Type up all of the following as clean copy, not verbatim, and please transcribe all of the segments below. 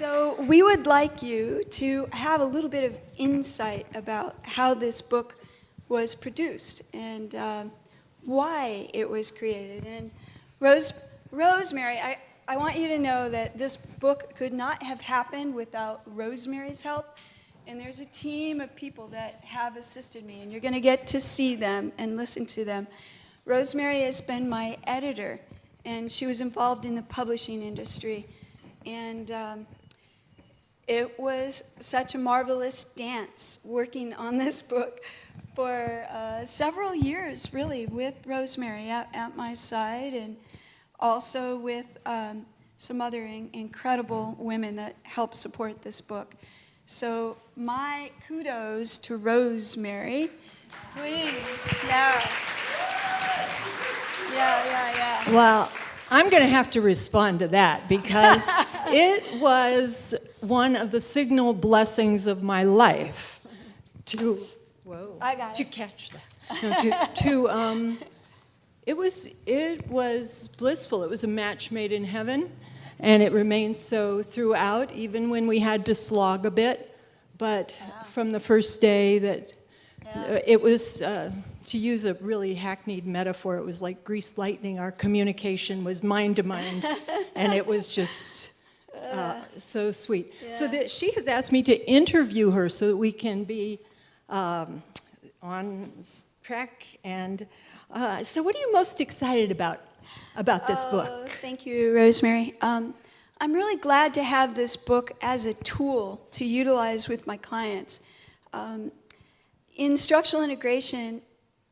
So we would like you to have a little bit of insight about how this book was produced and why it was created. And Rosemary, I want you to know that this book could not have happened without Rosemary's help. And there's a team of people that have assisted me, and you're going to get to see them and listen to them. Rosemary has been my editor, and she was involved in the publishing industry. And it was such a marvelous dance working on this book for several years, really, with Rosemary at my side, and also with some other incredible women that helped support this book. So my kudos to Rosemary. Please, yeah. Well, I'm going to have to respond to that because it was one of the signal blessings of my life to, I got to it. catch that. No, it was blissful. It was a match made in heaven, and it remained so throughout, even when we had to slog a bit. But from the first day that it was, to use a really hackneyed metaphor, it was like greased lightning. Our communication was mind to mind, and it was just so sweet. Yeah. So that she has asked me to interview her so that we can be on track. And so what are you most excited about this book? Thank you, Rosemary. I'm really glad to have this book as a tool to utilize with my clients. In structural integration,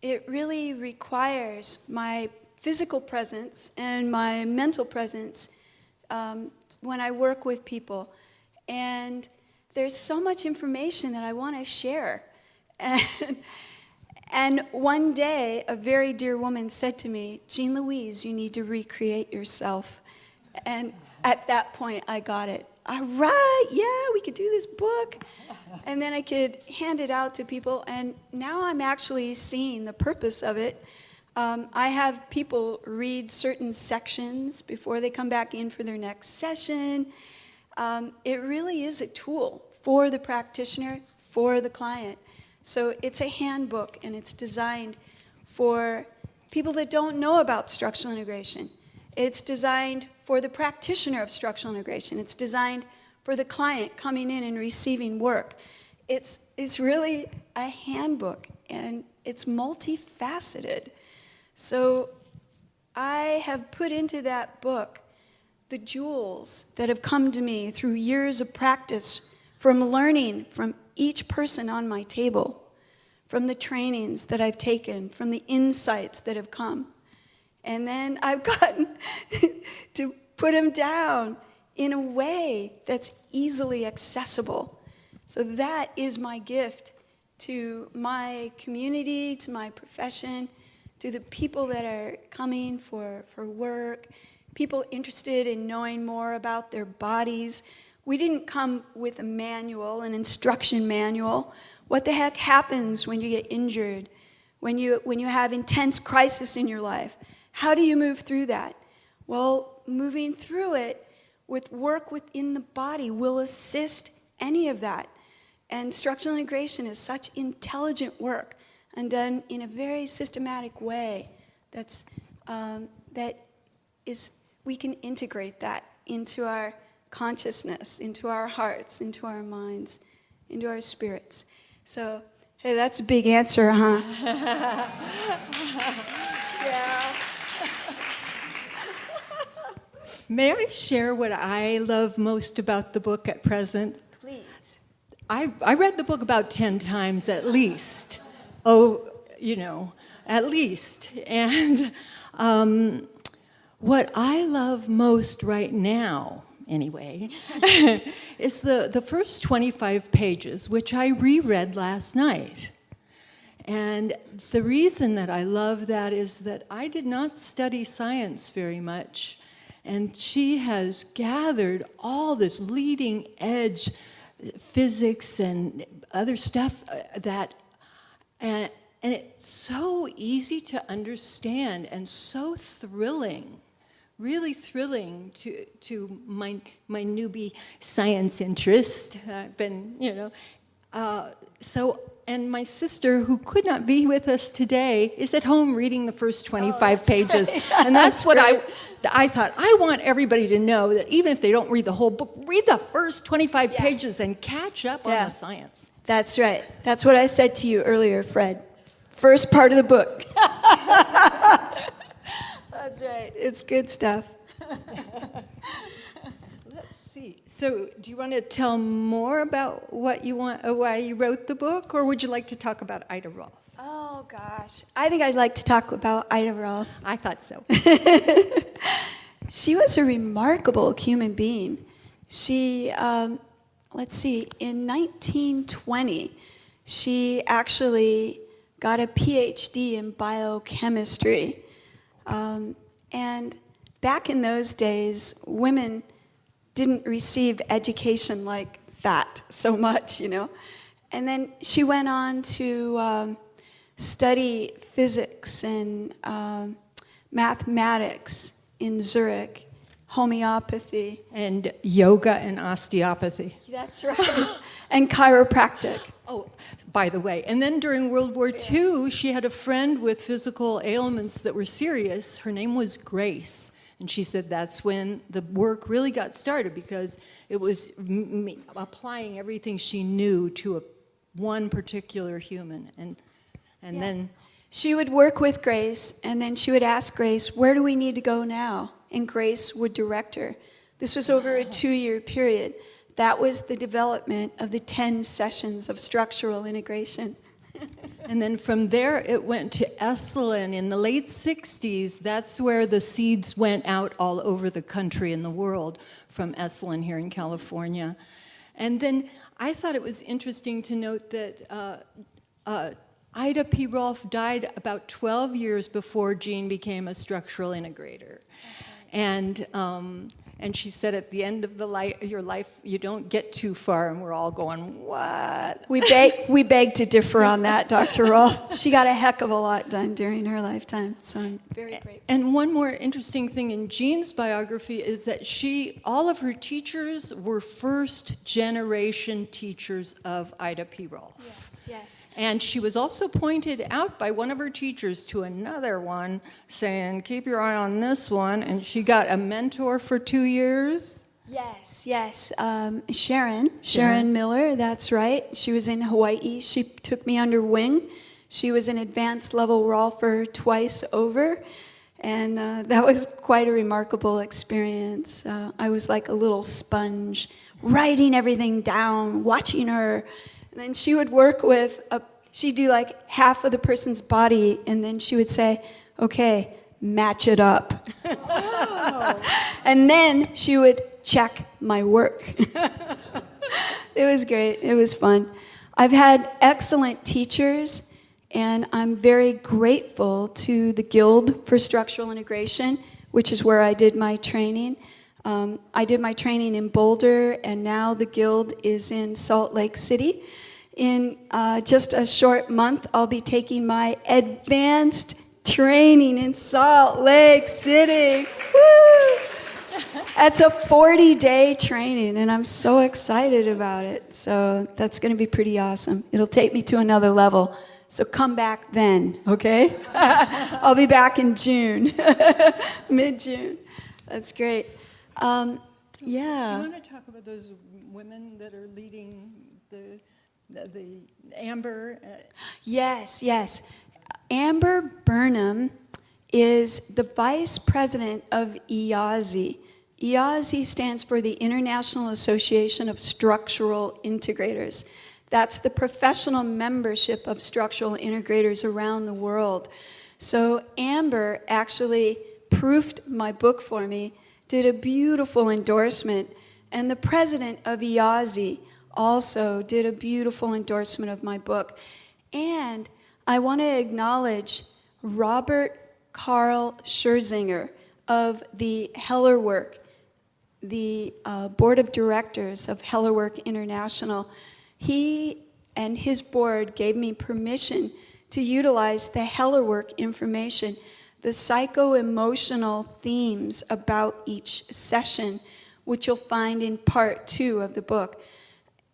it really requires my physical presence and my mental presence when I work with people. And there's so much information that I want to share. And one day, a very dear woman said to me, "Jean Louise, you need to recreate yourself." And at that point, I got it. All right, yeah, we could do this book. And then I could hand it out to people. And now I'm actually seeing the purpose of it. I have people read certain sections before they come back in for their next session. It really is a tool for the practitioner, for the client. So it's a handbook, and it's designed for people that don't know about structural integration. It's designed for the practitioner of structural integration. It's designed for the client coming in and receiving work. It's really a handbook, and it's multifaceted. So I have put into that book the jewels that have come to me through years of practice from learning from each person on my table, from the trainings that I've taken, from the insights that have come. And then I've gotten to put them down in a way that's easily accessible. So that is my gift to my community, to my profession, to the people that are coming for work, people interested in knowing more about their bodies. We didn't come with a manual, an instruction manual. What the heck happens when you get injured, when you have intense crisis in your life? How do you move through that? Well, moving through it with work within the body will assist any of that. And structural integration is such intelligent work and done in a very systematic way we can integrate that into our consciousness, into our hearts, into our minds, into our spirits. So, hey, that's a big answer, huh? Yeah. May I share what I love most about the book at present? Please. I read the book about 10 times at least. At least. And what I love most right now, anyway, is the first 25 pages, which I reread last night. And the reason that I love that is that I did not study science very much, and she has gathered all this leading edge physics and other stuff and it's so easy to understand and so thrilling really thrilling to my newbie science interest. I've been, and my sister, who could not be with us today, is at home reading the first 25 pages. Great. And that's what I thought. I want everybody to know that even if they don't read the whole book, read the first 25 pages and catch up on the science. That's right. That's what I said to you earlier, Fred. First part of the book. That's right. It's good stuff. Let's see. So, do you want to tell more about what you want, why you wrote the book, or would you like to talk about Ida Rolf? Oh gosh, I think I'd like to talk about Ida Rolf. I thought so. She was a remarkable human being. She, let's see, in 1920, she actually got a PhD in biochemistry. And back in those days, women didn't receive education like that so much, And then she went on to study physics and mathematics in Zurich, homeopathy. And yoga and osteopathy. That's right. And chiropractic. Oh, by the way, and then during World War II, she had a friend with physical ailments that were serious. Her name was Grace. And she said that's when the work really got started, because it was applying everything she knew to one particular human. And then she would work with Grace, and then she would ask Grace, where do we need to go now? And Grace would direct her. This was over a 2-year period. That was the development of the 10 sessions of structural integration. And then from there, it went to Esalen in the late 60s. That's where the seeds went out all over the country and the world from Esalen here in California. And then I thought it was interesting to note that Ida P. Rolf died about 12 years before Jean became a structural integrator. That's right. And she said at the end of your life, you don't get too far, and we're all going, what? We beg to differ on that, Dr. Rolf. She got a heck of a lot done during her lifetime, so I'm very grateful. And one more interesting thing in Jean's biography is that all of her teachers were first-generation teachers of Ida P. Rolf. Yes. And she was also pointed out by one of her teachers to another one, saying, keep your eye on this one. And she got a mentor for 2 years. Yes. Sharon Miller, that's right. She was in Hawaii. She took me under wing. She was an advanced level Rolfer twice over. And that was quite a remarkable experience. I was like a little sponge, writing everything down, watching her. And then she would work with, she'd do like half of the person's body, and then she would say, okay, match it up. Oh. And then she would check my work. It was great. It was fun. I've had excellent teachers, and I'm very grateful to the Guild for Structural Integration, which is where I did my training. I did my training in Boulder, and now the Guild is in Salt Lake City. In just a short month, I'll be taking my advanced training in Salt Lake City. Woo! That's a 40-day training, and I'm so excited about it. So that's going to be pretty awesome. It'll take me to another level. So come back then, okay? I'll be back in June, mid-June. That's great. Yeah. Do you want to talk about those women that are leading the Amber? Yes. Amber Burnham is the vice president of IASI. IASI stands for the International Association of Structural Integrators. That's the professional membership of structural integrators around the world. So Amber actually proofed my book for me, did a beautiful endorsement, and the president of IASI also did a beautiful endorsement of my book. And I want to acknowledge Robert Karl Scherzinger of the Hellerwork, the board of directors of Hellerwork International. He and his board gave me permission to utilize the Hellerwork information the psycho-emotional themes about each session, which you'll find in part 2 of the book.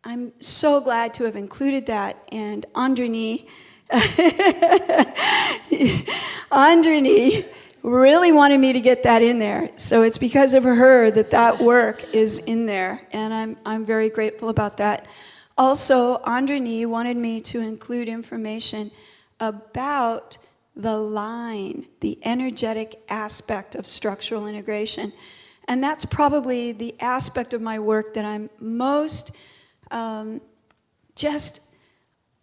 I'm so glad to have included that, and Andrini really wanted me to get that in there. So it's because of her that work is in there, and I'm very grateful about that. Also, Andrini wanted me to include information about the line, the energetic aspect of structural integration. And that's probably the aspect of my work that I'm most I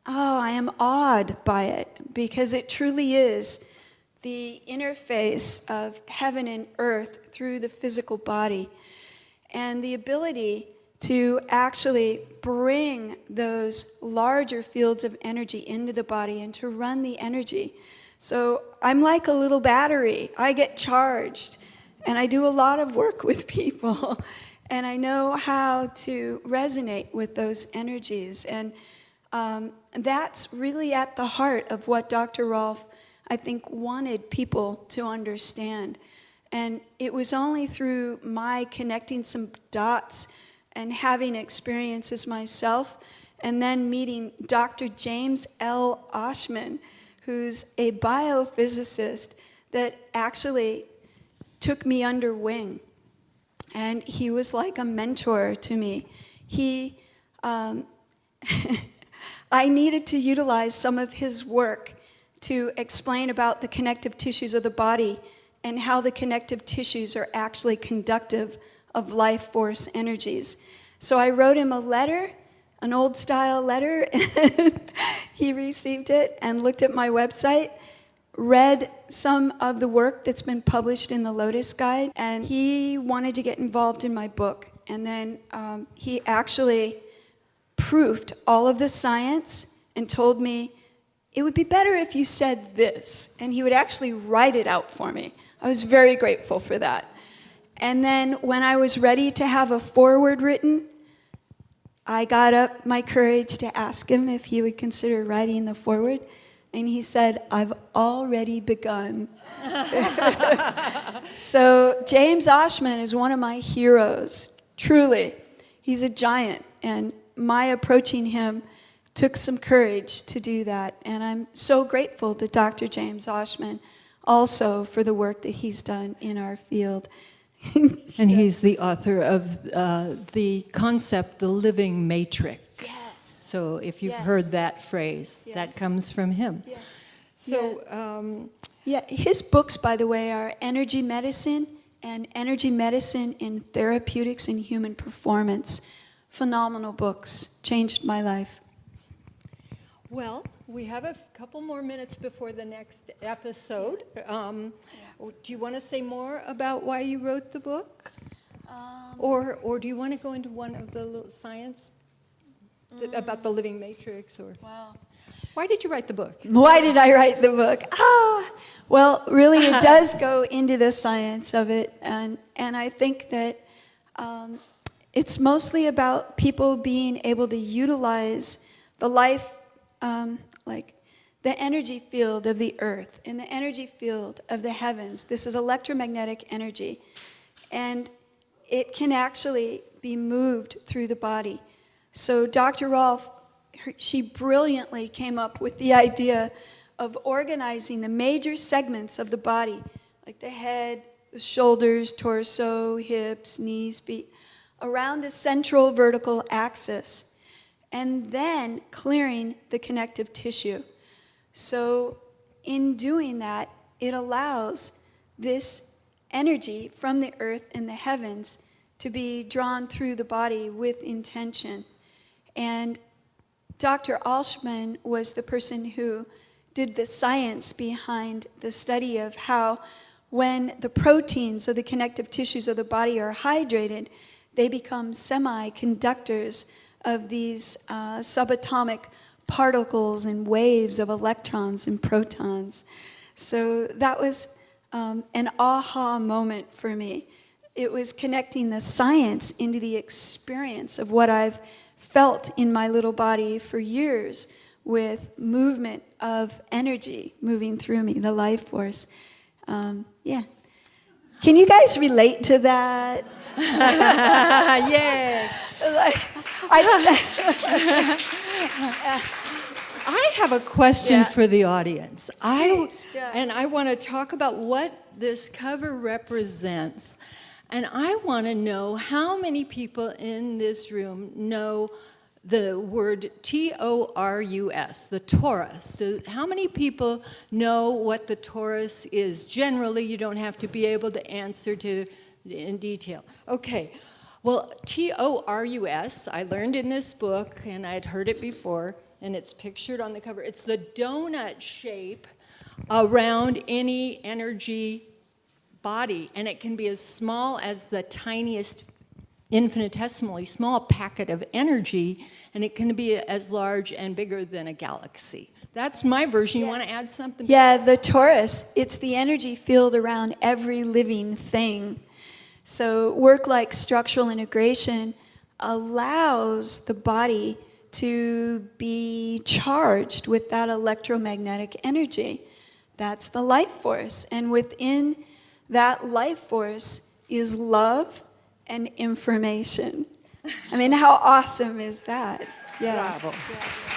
am awed by it, because it truly is the interface of heaven and earth through the physical body, and the ability to actually bring those larger fields of energy into the body and to run the energy. So I'm like a little battery. I get charged, and I do a lot of work with people, and I know how to resonate with those energies. And that's really at the heart of what Dr. Rolf, I think, wanted people to understand. And it was only through my connecting some dots and having experiences myself, and then meeting Dr. James L. Oshman, who's a biophysicist, that actually took me under wing. And he was like a mentor to me. I needed to utilize some of his work to explain about the connective tissues of the body and how the connective tissues are actually conductive of life force energies. So I wrote him a letter, an old style letter. He received it and looked at my website, read some of the work that's been published in the Lotus Guide, and he wanted to get involved in my book. And then he actually proofed all of the science and told me, it would be better if you said this. And he would actually write it out for me. I was very grateful for that. And then when I was ready to have a foreword written, I got up my courage to ask him if he would consider writing the foreword. And he said, I've already begun. So James Oshman is one of my heroes, truly. He's a giant, and my approaching him took some courage to do that. And I'm so grateful to Dr. James Oshman also for the work that he's done in our field. And he's the author of the concept, the living matrix. Yes. So if you've Yes. heard that phrase, Yes. that comes from him. Yeah. So, His books, by the way, are Energy Medicine and Energy Medicine in Therapeutics and Human Performance. Phenomenal books. Changed my life. well, we have a couple more minutes before the next episode. Do you want to say more about why you wrote the book? Or do you want to go into one of the little science about the living matrix? Or Wow. why did you write the book? Why did I write the book? Well, really, it does go into the science of it, and I think that it's mostly about people being able to utilize the life, like the energy field of the earth and the energy field of the heavens. This is electromagnetic energy, and it can actually be moved through the body. So Dr. Rolf, she brilliantly came up with the idea of organizing the major segments of the body, like the head, the shoulders, torso, hips, knees, feet, around a central vertical axis, and then clearing the connective tissue. So in doing that, it allows this energy from the earth and the heavens to be drawn through the body with intention. And Dr. Oshman was the person who did the science behind the study of how when the proteins of the connective tissues of the body are hydrated, they become semiconductors of these subatomic particles and waves of electrons and protons. So that was an aha moment for me. It was connecting the science into the experience of what I've felt in my little body for years with movement of energy moving through me, the life force. Yeah. Can you guys relate to that? Yeah. Like, I have a question Yeah. for the audience. Please, yeah. And I want to talk about what this cover represents. And I want to know how many people in this room know the word T-O-R-U-S, the torus. So how many people know what the torus is? Generally, you don't have to be able to answer in detail. Okay. Well, T-O-R-U-S, I learned in this book, and I'd heard it before, and it's pictured on the cover. It's the donut shape around any energy body, and it can be as small as the tiniest, infinitesimally small packet of energy, and it can be as large and bigger than a galaxy. That's my version. You want to add something? Yeah, the torus, it's the energy field around every living thing. So work like structural integration allows the body to be charged with that electromagnetic energy. That's the life force. And within that life force is love and information. I mean, how awesome is that? Yeah. Bravo. Yeah.